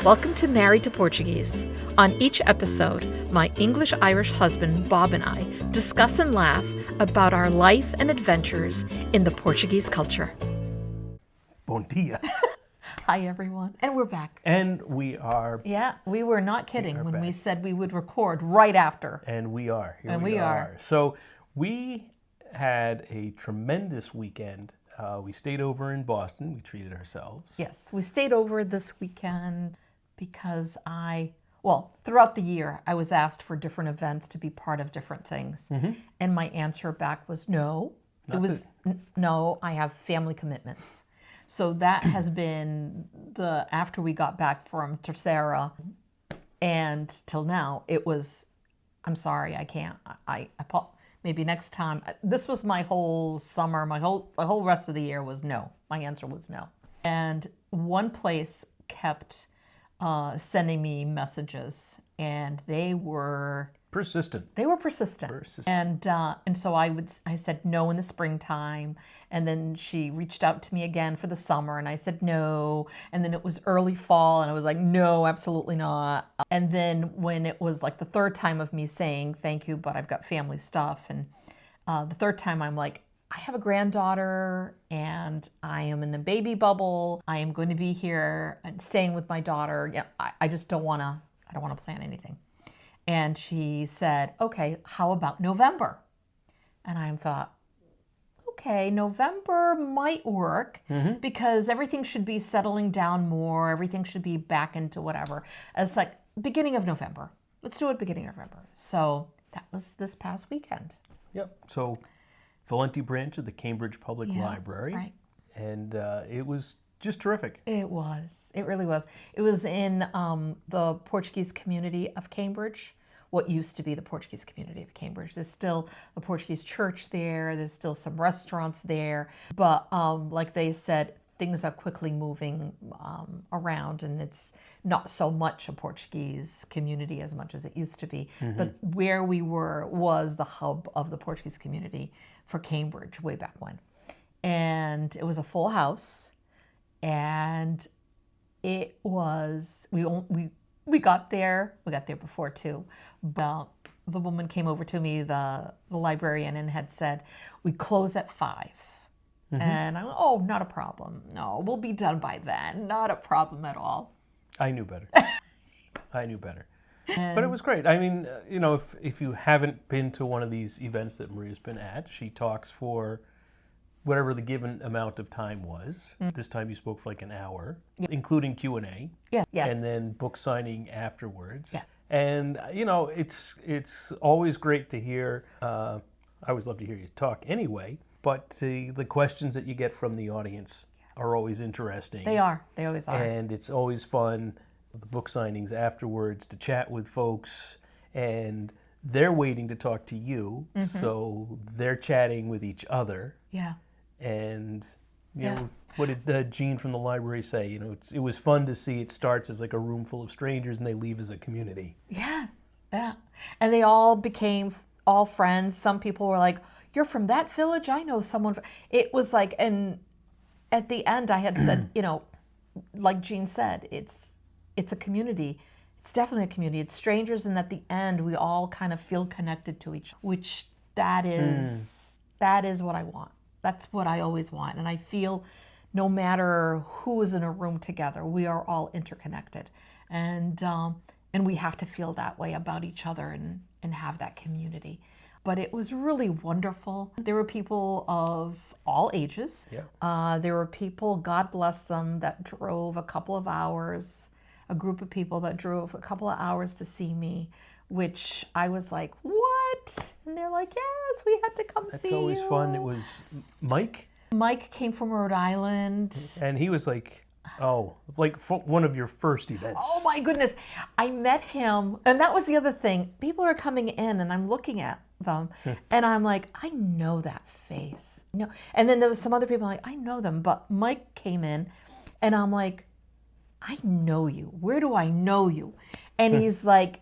Welcome to Married to Portuguese. On each episode, my English-Irish husband, Bob, and I discuss and laugh about our life and adventures in the Portuguese culture. Bon dia. Hi, everyone. And we're back. And we are. Yeah, we were not kidding when we said we would record right after. And we are. Here we are. So we had a tremendous weekend. We stayed over in Boston. We treated ourselves. Yes, we stayed over this weekend because throughout the year, I was asked for different events to be part of different things. Mm-hmm. And my answer back was no. No, I have family commitments. So that has been after we got back from Terceira and till now, it was, I'm sorry, I can't. Maybe next time. This was my whole summer, my whole rest of the year was no. My answer was no. And one place kept sending me messages, and they were persistent. They were persistent. And so I said no in the springtime, and then she reached out to me again for the summer, and I said no, and then it was early fall, and I was like, no, absolutely not. And then when it was like the third time of me saying thank you, but I've got family stuff, and the third time I'm like, I have a granddaughter and I am in the baby bubble. I am going to be here and staying with my daughter. Yeah, I just don't want to plan anything. And she said, okay, how about November? And I thought, okay, November might work because everything should be settling down more. Everything should be back into whatever. It's like beginning of November. Let's do it beginning of November. So that was this past weekend. Yep. So Valente Branch of the Cambridge Public Library. Right. And it was just terrific. It was. It really was. It was in the Portuguese community of Cambridge, what used to be the Portuguese community of Cambridge. There's still a Portuguese church there. There's still some restaurants there. But like they said, things are quickly moving around, and it's not so much a Portuguese community as much as it used to be. Mm-hmm. But where we were was the hub of the Portuguese community for Cambridge way back when. And it was a full house. And it was, we got there before too, but the woman came over to me, the librarian, and had said, we close at 5. Mm-hmm. And I went, oh, not a problem. No, we'll be done by then. Not a problem at all. I knew better. But it was great. I mean, if you haven't been to one of these events that Maria's been at, she talks for whatever the given amount of time was. Mm. This time you spoke for like an hour, including Q&A. Yeah. Yes. And then book signing afterwards. Yeah. And, it's always great to hear. I always love to hear you talk anyway, but the questions that you get from the audience are always interesting. They are. They always are. And it's always fun, the book signings afterwards, to chat with folks, and they're waiting to talk to you, so they're chatting with each other. Yeah. And, what did Jean from the library say? It was fun to see it starts as like a room full of strangers and they leave as a community. Yeah. And they all became all friends. Some people were like, you're from that village? I know someone. It was like, and at the end I had said, like Jean said, it's a community. It's definitely a community. It's strangers, and at the end we all kind of feel connected to each other, which that is what I want. That's what I always want. And I feel no matter who is in a room together, we are all interconnected. And we have to feel that way about each other and have that community. But it was really wonderful. There were people of all ages. Yeah. There were people, God bless them, that drove a couple of hours, a group of people that drove a couple of hours to see me, which I was like, what? And they're like, yes, we had to come see you. That's always fun. It was Mike? Mike came from Rhode Island. And he was like, one of your first events. Oh my goodness. I met him, and that was the other thing. People are coming in, and I'm looking at them, and I'm like, I know that face. No. And then there was some other people like, I know them. But Mike came in, and I'm like, I know you. Where do I know you? And he's like,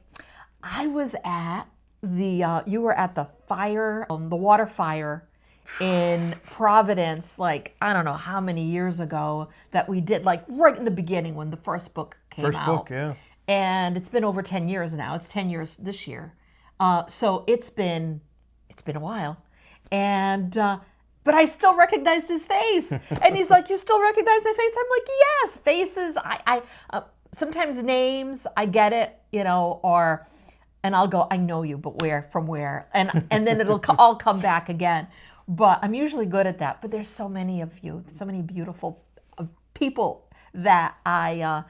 I was at you were at the fire, the water fire in Providence, like, I don't know how many years ago that we did, like right in the beginning when the first book came First out. book, yeah. And it's been over 10 years now. It's 10 years this year. So it's been a while. And, but I still recognized his face. And he's like, you still recognize my face? I'm like, yes, faces. Sometimes names, I get it, and I'll go, I know you, but where, from where? And then it'll all come back again. But I'm usually good at that. But there's so many of you, so many beautiful people that I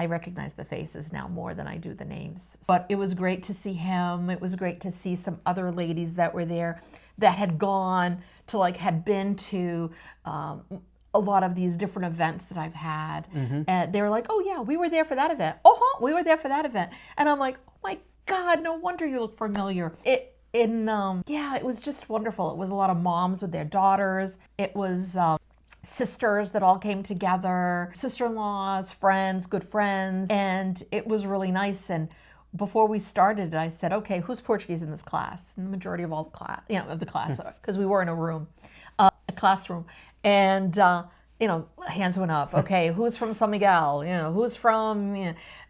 recognize the faces now more than I do the names. But it was great to see him. It was great to see some other ladies that were there that had gone to, had been to a lot of these different events that I've had. And they were like, oh yeah, we were there for that event. We were there for that event. And I'm like, oh my God, no wonder you look familiar. It was just wonderful. It was a lot of moms with their daughters. It was sisters that all came together, sister-in-laws, friends, good friends, and it was really nice. And before we started, I said, okay, who's Portuguese in this class? And the majority of all the class, of the class, because we were in a room, a classroom, and hands went up. Okay, who's from San Miguel? Who's from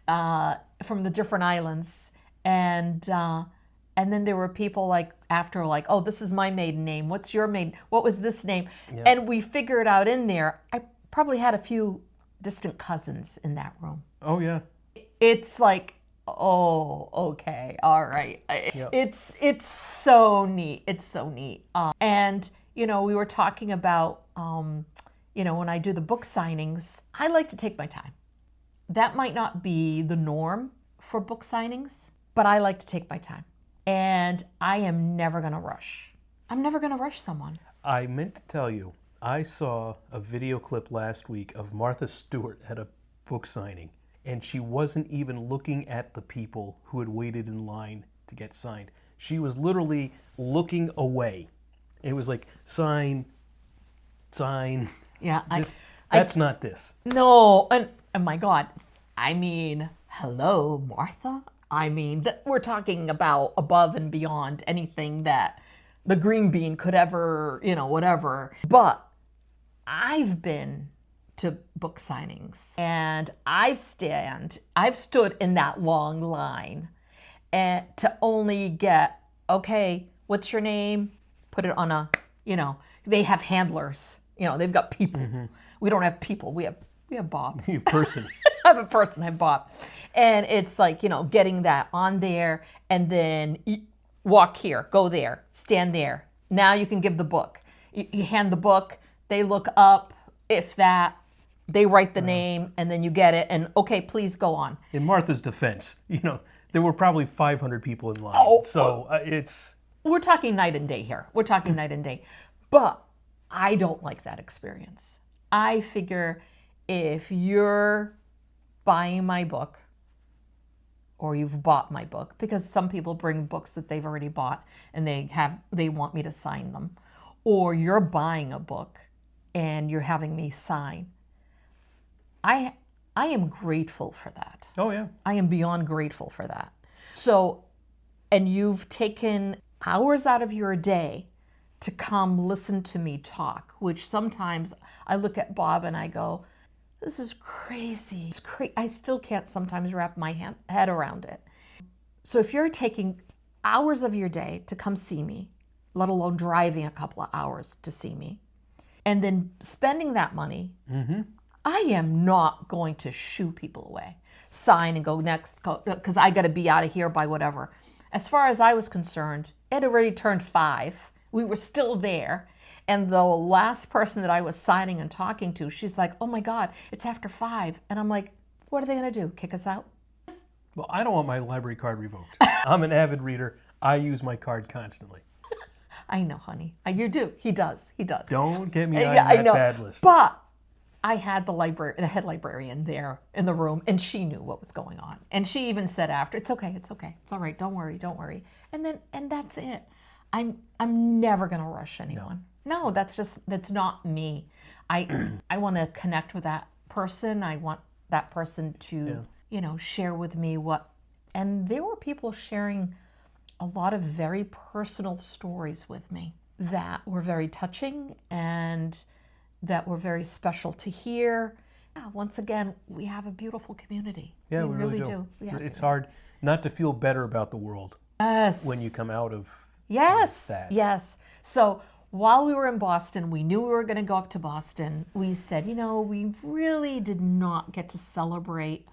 the different islands, and then there were people after oh, this is my maiden name. What's your maiden? What was this name? Yeah. And we figured out in there, I probably had a few distant cousins in that room. Oh, yeah. It's like, oh, okay, all right. Yep. It's so neat. It's so neat. And, we were talking about, when I do the book signings, I like to take my time. That might not be the norm for book signings, but I like to take my time. And I am never going to rush. I'm never going to rush someone. I meant to tell you, I saw a video clip last week of Martha Stewart at a book signing, and she wasn't even looking at the people who had waited in line to get signed. She was literally looking away. It was like, sign. Yeah, that's not this. No, and my God, I mean, hello, Martha? I mean, we're talking about above and beyond anything that the Green Bean could ever, whatever. But I've been to book signings and I've stood in that long line and to only get, okay, what's your name? Put it on a, they have handlers, they've got people. Mm-hmm. We don't have people. We have Bob. You have person. I have a person, I have Bob. And it's like, getting that on there and then walk here, go there, stand there. Now you can give the book. You hand the book, they look up, if that, they write the name, and then you get it, and okay, please go on. In Martha's defense, there were probably 500 people in line. It's... We're talking night and day here. We're talking night and day. But I don't like that experience. I figure if you're buying my book, or you've bought my book, because some people bring books that they've already bought and they want me to sign them, or you're buying a book and you're having me sign, I am grateful for that. Oh yeah. I am beyond grateful for that. So, and you've taken hours out of your day to come listen to me talk, which sometimes I look at Bob and I go, this is crazy. I still can't sometimes wrap my head around it. So if you're taking hours of your day to come see me, let alone driving a couple of hours to see me, and then spending that money, I am not going to shoo people away. Sign and go next, because I got to be out of here by whatever. As far as I was concerned, it had already turned 5. We were still there. And the last person that I was signing and talking to, she's like, oh my God, it's after 5. And I'm like, what are they going to do? Kick us out? Well, I don't want my library card revoked. I'm an avid reader. I use my card constantly. I know, honey. You do. He does. Don't get me on that bad list. But I had the head librarian there in the room, and she knew what was going on. And she even said after, it's okay. It's all right. Don't worry. And that's it. I'm never going to rush anyone. No, that's not me. I want to connect with that person. I want that person to, share with me and there were people sharing a lot of very personal stories with me. that were very touching and that were very special to hear. Yeah, once again, we have a beautiful community. Yeah, we we really do. We have It's hard not to feel better about the world Yes. when you come out of Yes. that. Yes. So while we were in Boston, we knew we were going to go up to Boston. We said, we really did not get to celebrate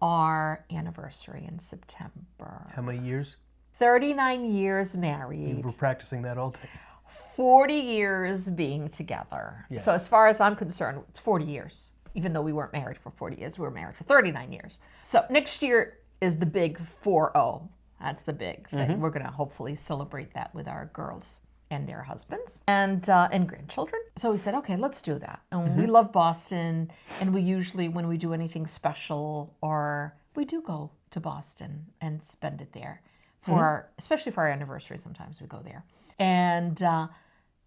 our anniversary in September. How many years? 39 years You married, were practicing that all day. 40 years being together. Yes. So as far as I'm concerned, it's 40 years. Even though we weren't married for 40 years, we were married for 39 years. So next year is the big 4-0. That's the big thing. We're going to hopefully celebrate that with our girls and their husbands and grandchildren. So we said, okay, let's do that. And we love Boston, and we usually, when we do anything special, or we do go to Boston and spend it there for especially for our anniversary. Sometimes we go there. And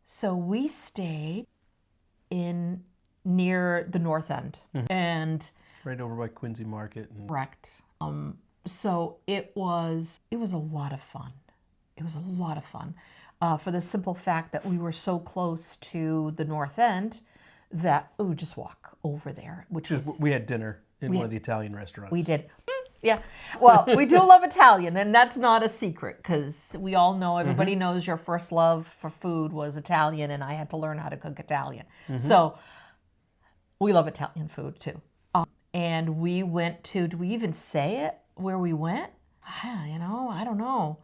so we stayed near the North End, and Right over by Quincy Market. And correct. So it was a lot of fun. It was a lot of fun for the simple fact that we were so close to the North End that we would just walk over there, which was we had dinner in one of the Italian restaurants. we did. Yeah. Well, we do love Italian, and that's not a secret because we all know, everybody knows your first love for food was Italian, and I had to learn how to cook Italian. So we love Italian food too. And we went to, do we even say it where we went? I don't know.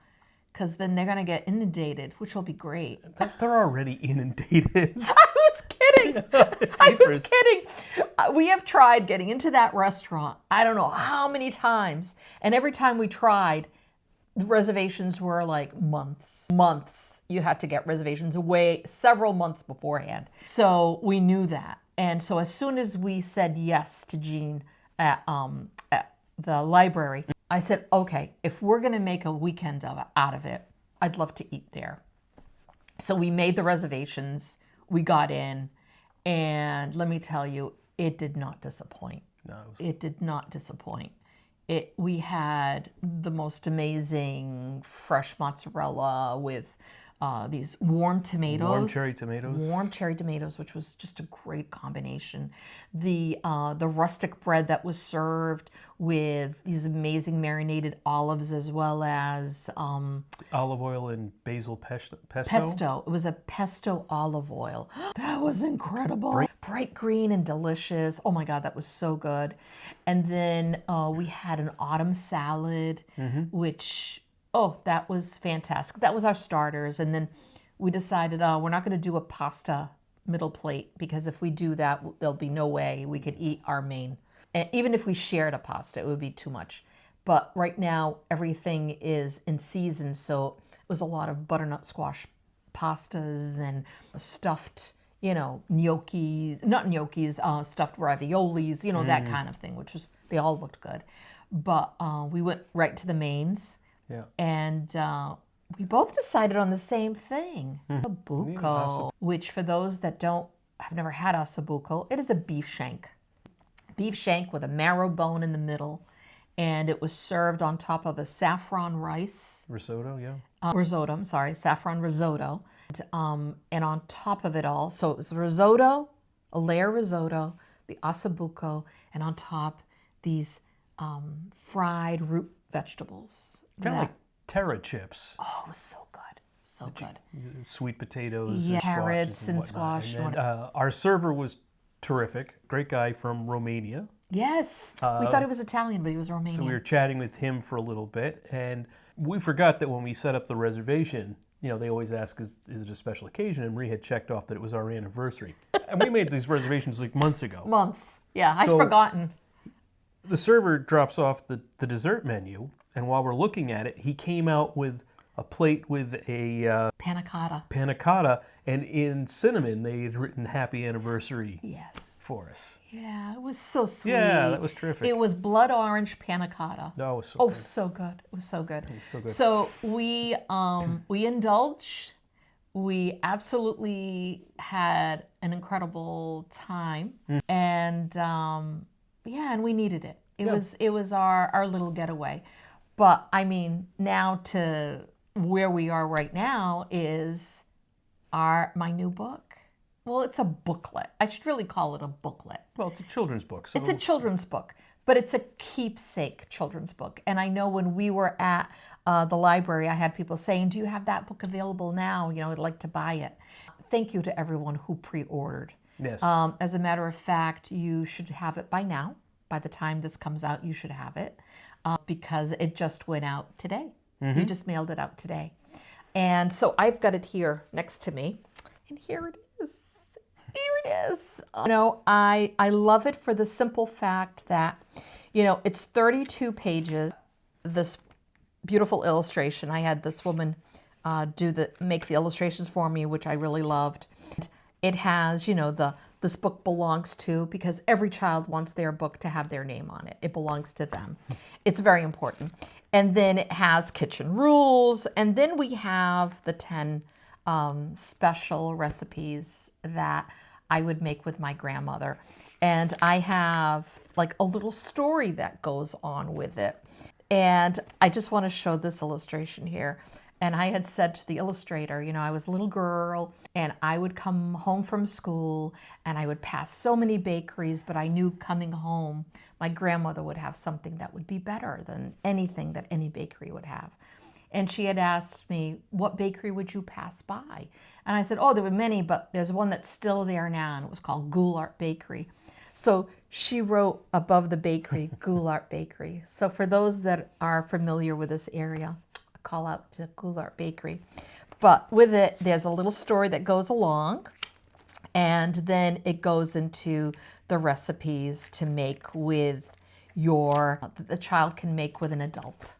Because then they're going to get inundated, which will be great. They're already inundated. I was kidding. I was kidding. We have tried getting into that restaurant, I don't know how many times. And every time we tried, the reservations were like months. You had to get reservations away several months beforehand. So we knew that. And so as soon as we said yes to Jean at the library, I said, okay, if we're going to make a weekend out of it, I'd love to eat there. So we made the reservations, we got in, and let me tell you, it did not disappoint. No, It did not disappoint. We had the most amazing fresh mozzarella with these warm tomatoes. Warm cherry tomatoes. Warm cherry tomatoes, which was just a great combination. The rustic bread that was served with these amazing marinated olives, as well as Olive oil and basil pesto. pesto. It was a pesto olive oil. That was incredible. Bright green and delicious. Oh my God, that was so good. And then we had an autumn salad, which... Oh, that was fantastic. That was our starters. And then we decided, we're not going to do a pasta middle plate because if we do that, there'll be no way we could eat our main. And even if we shared a pasta, it would be too much. But right now, everything is in season. So it was a lot of butternut squash pastas and stuffed, gnocchi, not gnocchis, stuffed raviolis, that kind of thing, they all looked good. But we went right to the mains. Yeah. And we both decided on the same thing, ossobuco, which for those that have never had ossobuco, it is a beef shank. Beef shank with a marrow bone in the middle. And it was served on top of a saffron rice. Risotto, yeah. Saffron risotto. And on top of it all, so it was risotto, a layer risotto, the ossobuco, and on top these fried root vegetables. Kind of like terra chips. Oh, it was so good. So good. Sweet potatoes, Yeah, and carrots and whatnot. squash. And our server was terrific. Great guy from Romania. Yes. We thought he was Italian, but he was Romanian. So we were chatting with him for a little bit, and we forgot that when we set up the reservation, they always ask, is it a special occasion? And Marie had checked off that it was our anniversary. And we made these reservations like months ago. Months. Yeah, I'd So- forgotten. The server drops off the dessert menu, and while we're looking at it, he came out with a plate with a Panna cotta. panna cotta, and in cinnamon they had written "Happy Anniversary" Yes. for us. Yeah, it was so sweet. Yeah, that was terrific. It was blood orange panna cotta. That was so Oh, good. so good. It was so good. so good. So we indulged. We absolutely had an incredible time, and and we needed it. It was our little getaway. But I mean, now to where we are right now is my new book. Well, it's a booklet. I should really call it a booklet. Well, it's a children's book. So It's a children's book, but it's a keepsake children's book. And I know when we were at the library, I had people saying, do you have that book available now? You know, I'd like to buy it. Thank you to everyone who pre-ordered. Yes. As a matter of fact, you should have it by now. By the time this comes out, you should have it because it just went out today. You just mailed it out today. And so I've got it here next to me. And here it is. Here it is. You know, I love it for the simple fact that, you know, it's 32 pages. This beautiful illustration. I had this woman make the illustrations for me, which I really loved. It has, you know, this book belongs to, because every child wants their book to have their name on it. It belongs to them. It's very important. And then it has kitchen rules. And then we have the 10 special recipes that I would make with my grandmother. And I have like a little story that goes on with it. And I just want to show this illustration here. And I had said to the illustrator, you know, I was a little girl and I would come home from school and I would pass so many bakeries, but I knew coming home, my grandmother would have something that would be better than anything that any bakery would have. And she had asked me, what bakery would you pass by? And I said, oh, there were many, but there's one that's still there now, and it was called Goulart Bakery. So she wrote above the bakery, Goulart Bakery. So for those that are familiar with this area, a call out to Goulart Bakery. But with it, there's a little story that goes along, and then it goes into the recipes to make with the child can make with an adult.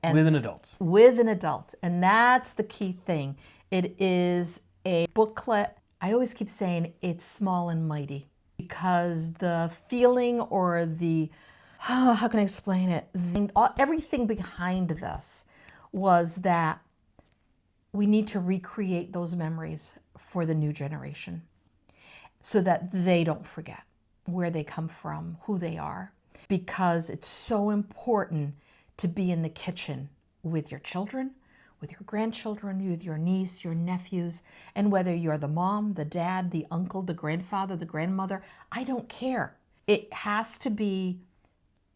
And with an adult. With an adult. And that's the key thing. It is a booklet. I always keep saying it's small and mighty because the feeling or how can I explain it? Everything behind this was that we need to recreate those memories for the new generation so that they don't forget where they come from, who they are, because it's so important to be in the kitchen with your children, with your grandchildren, with your niece, your nephews, and whether you're the mom, the dad, the uncle, the grandfather, the grandmother, I don't care. It has to be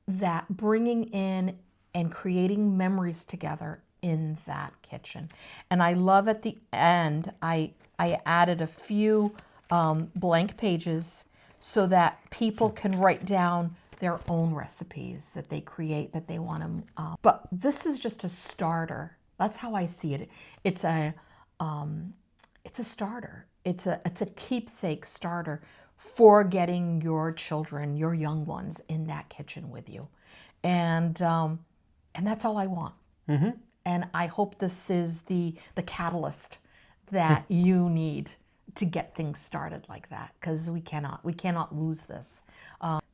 that bringing in and creating memories together in that kitchen. And I love at the end, I added a few blank pages so that people can write down their own recipes that they create that they want to. But this is just a starter. That's how I see it. It's a starter. It's a keepsake starter for getting your children, your young ones, in that kitchen with you, and that's all I want. Mm-hmm. And I hope this is the catalyst that you need to get things started like that, because we cannot lose this.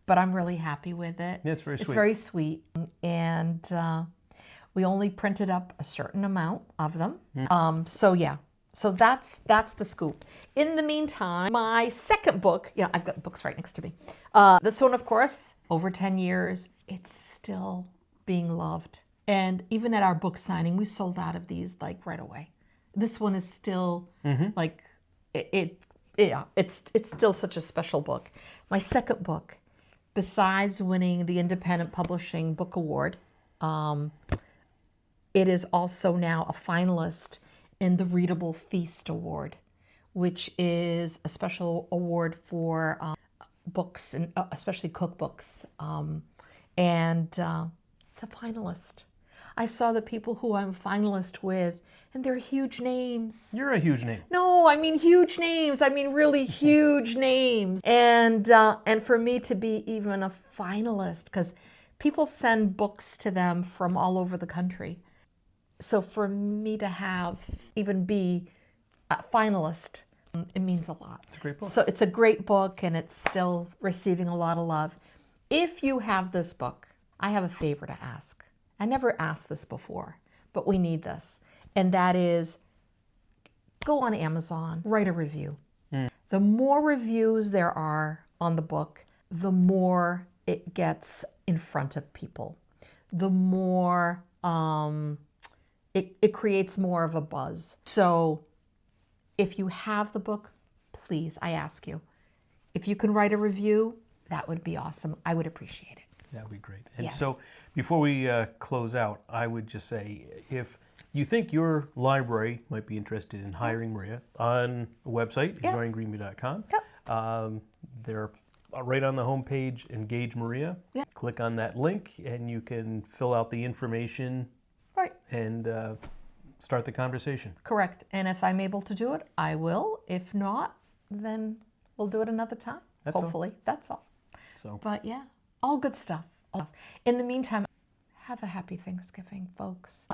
But I'm really happy with it. Yeah, it's very sweet. It's very sweet. And we only printed up a certain amount of them. So yeah, so that's the scoop. In the meantime, my second book, I've got books right next to me. This one, of course, over 10 years, it's still being loved. And even at our book signing, we sold out of these like right away. This one is still like, it's still such a special book. My second book, besides winning the Independent Publishing Book Award, it is also now a finalist in the Readable Feast Award, which is a special award for books, and especially cookbooks. And it's a finalist. I saw the people who I'm a finalist with, and they're huge names. You're a huge name. No, I mean huge names. I mean really huge names. And for me to be even a finalist, because people send books to them from all over the country. So for me to even be a finalist, it means a lot. It's a great book. So it's a great book, and it's still receiving a lot of love. If you have this book, I have a favor to ask. I never asked this before, but we need this. And that is, go on Amazon, write a review. The more reviews there are on the book, the more it gets in front of people. The more it creates more of a buzz. So if you have the book, please, I ask you, if you can write a review, that would be awesome. I would appreciate it. That would be great. And Yes. so before we close out, I would just say, if you think your library might be interested in hiring Maria, on the website, azoreangreenbean.com, they're right on the homepage, Engage Maria. Yeah. Click on that link and you can fill out the information Right. and start the conversation. Correct. And if I'm able to do it, I will. If not, then we'll do it another time. That's all. Hopefully. That's all. So But yeah, all good stuff. In the meantime, have a happy Thanksgiving, folks.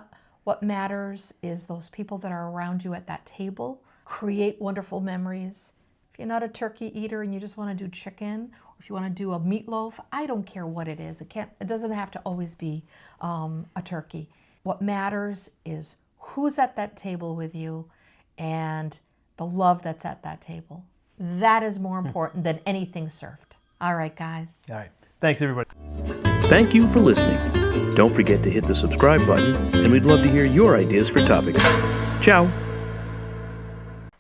What matters is those people that are around you at that table. Create wonderful memories. If you're not a turkey eater and you just want to do chicken, or if you want to do a meatloaf, I don't care what it is. It doesn't have to always be a turkey. What matters is who's at that table with you and the love that's at that table. That is more important than anything served. All right, guys. all right. Thanks, everybody. Thank you for listening. Don't forget to hit the subscribe button, and we'd love to hear your ideas for topics. Ciao!